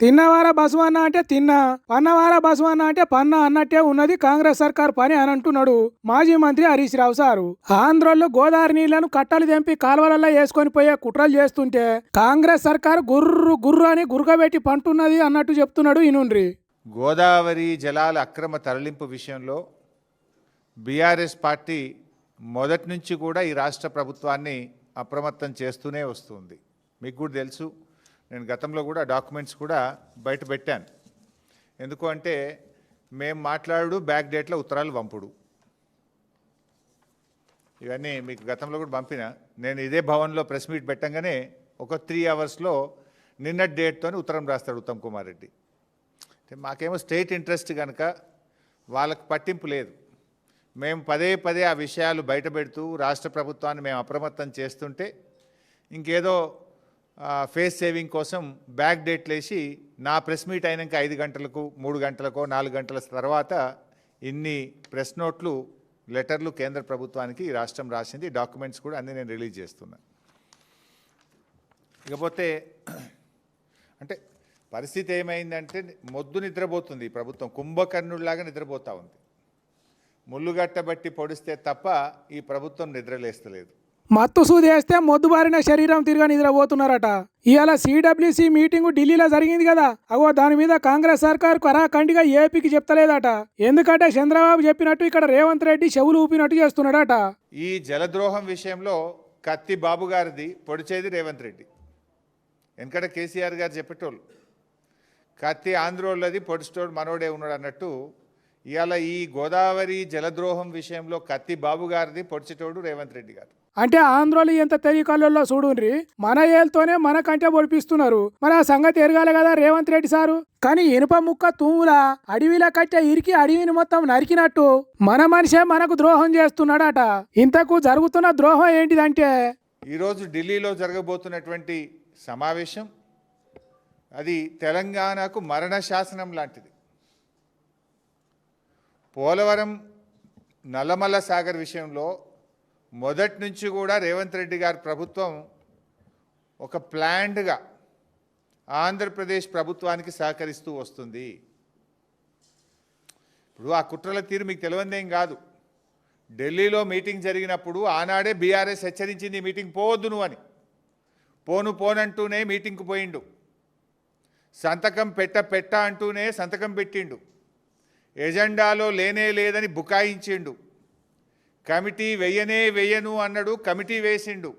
తిన్నవారా బసవన్న అంటే తిన్నా, పన్నవారా బసవన్న అంటే పన్నా అన్నట్టే ఉన్నది కాంగ్రెస్ సర్కార్ పని అని అంటున్నాడు మాజీ మంత్రి హరీష్ రావు సారు. ఆంధ్రోళ్ళు గోదావరి నీళ్లను కట్టలు తెంపి కాలువలలో వేసుకొని పోయే కుట్రలు చేస్తుంటే కాంగ్రెస్ సర్కార్ గుర్రు గుర్రు అని గురకబెట్టి పంటున్నది అన్నట్టు చెప్తున్నాడు ఇనుండ్రి. గోదావరి జలాల అక్రమ తరలింపు విషయంలో బీఆర్ఎస్ పార్టీ మొదటి నుంచి కూడా ఈ రాష్ట్ర ప్రభుత్వాన్ని అప్రమత్తం చేస్తూనే వస్తుంది. మీకు కూడా తెలుసు, నేను గతంలో కూడా డాక్యుమెంట్స్ కూడా బయట పెట్టాను. ఎందుకు అంటే మేము మాట్లాడు బ్యాక్ డేట్లో ఉత్తరాలు పంపుడు, ఇవన్నీ మీకు గతంలో కూడా పంపిన. నేను ఇదే భవన్లో ప్రెస్ మీట్ పెట్టంగానే ఒక 3 అవర్స్లో నిన్నటి డేట్తోనే ఉత్తరం రాస్తాడు ఉత్తమ్ కుమార్ రెడ్డి. మాకేమో స్టేట్ ఇంట్రెస్ట్ కనుక వాళ్ళకు పట్టింపు లేదు. మేము పదే పదే ఆ విషయాలు బయటపెడుతూ రాష్ట్ర ప్రభుత్వాన్ని మేము అప్రమత్తం చేస్తుంటే ఇంకేదో ఫేస్ సేవింగ్ కోసం బ్యాక్ డేట్లు వేసి నా ప్రెస్ మీట్ అయినాక 5 గంటలకు 3 గంటలకో 4 గంటల తర్వాత ఇన్ని ప్రెస్ నోట్లు లెటర్లు కేంద్ర ప్రభుత్వానికి ఈ రాష్ట్రం రాసింది. డాక్యుమెంట్స్ కూడా అన్నీ నేను రిలీజ్ చేస్తున్నా. ఇకపోతే అంటే పరిస్థితి ఏమైందంటే మొద్దు నిద్రపోతుంది ఈ ప్రభుత్వం, కుంభకర్ణుడిలాగా నిద్రపోతూ ఉంది. ముళ్ళుగట్టబట్టి పొడిస్తే తప్ప ఈ ప్రభుత్వం నిద్రలేస్తలేదు. మత్తు సూదేస్తే మొద్దుబారిన శరీరం తిరిగా నిద్రపోతున్నారట. ఇవాళ సిడబ్ల్యూసి మీటింగు ఢిల్లీలో జరిగింది కదా, అగో దాని మీద కాంగ్రెస్ సర్కార్ కరాఖండిగా ఏపీకి చెప్తలేదట. ఎందుకంటే చంద్రబాబు చెప్పినట్టు ఇక్కడ రేవంత్ రెడ్డి చెవులు ఊపినట్టు చేస్తున్నాడట. ఈ జలద్రోహం విషయంలో కత్తి బాబు గారిది, పొడిచేది రేవంత్ రెడ్డి. ఎందుకంటే కేసీఆర్ గారు చెప్పేటోళ్ళు కత్తి ఆంధ్రోళ్ళది, పొడిచేటోడు మనోడే ఉన్నాడు అన్నట్టు. ఇవాళ ఈ గోదావరి జలద్రోహం విషయంలో కత్తి బాబు గారిది, పొడిచేటోడు రేవంత్ రెడ్డి గారు. అంటే ఆంధ్రోలు ఎంత తెలియకల్లో చూడుండ్రి, మన ఏళ్ళతోనే మన కంటే పొడిపిస్తున్నారు. మరి ఆ సంగతి ఎరగాలి కదా రేవంత్ రెడ్డి సారు. కానీ ఇనుప ముక్క తూముల అడవిలా కట్టే ఇరికి అడవిని మొత్తం నరికినట్టు మన మనిషే మనకు ద్రోహం చేస్తున్నాడట. ఇంతకు జరుగుతున్న ద్రోహం ఏంటిదంటే ఈరోజు ఢిల్లీలో జరగబోతున్నటువంటి సమావేశం అది తెలంగాణకు మరణ శాసనం లాంటిది. పోలవరం నల్లమల్ల సాగర్ విషయంలో మొదటి నుంచి కూడా రేవంత్ రెడ్డి గారి ప్రభుత్వం ఒక ప్లాన్డ్గా ఆంధ్రప్రదేశ్ ప్రభుత్వానికి సహకరిస్తూ వస్తుంది. ఇప్పుడు ఆ కుట్రల తీరు మీకు తెలియదేం కాదు. ఢిల్లీలో మీటింగ్ జరిగినప్పుడు ఆనాడే బీఆర్ఎస్ హెచ్చరించింది మీటింగ్ పోవద్దు నువ్వు అని. పోనంటూనే మీటింగ్కు పోయిండు. సంతకం పెట్ట అంటూనే సంతకం పెట్టిండు. ఎజెండాలో లేనే లేదని బుకాయించిండు. కమిటీ వెయ్యను అన్నాడు, కమిటీ వేసిండు.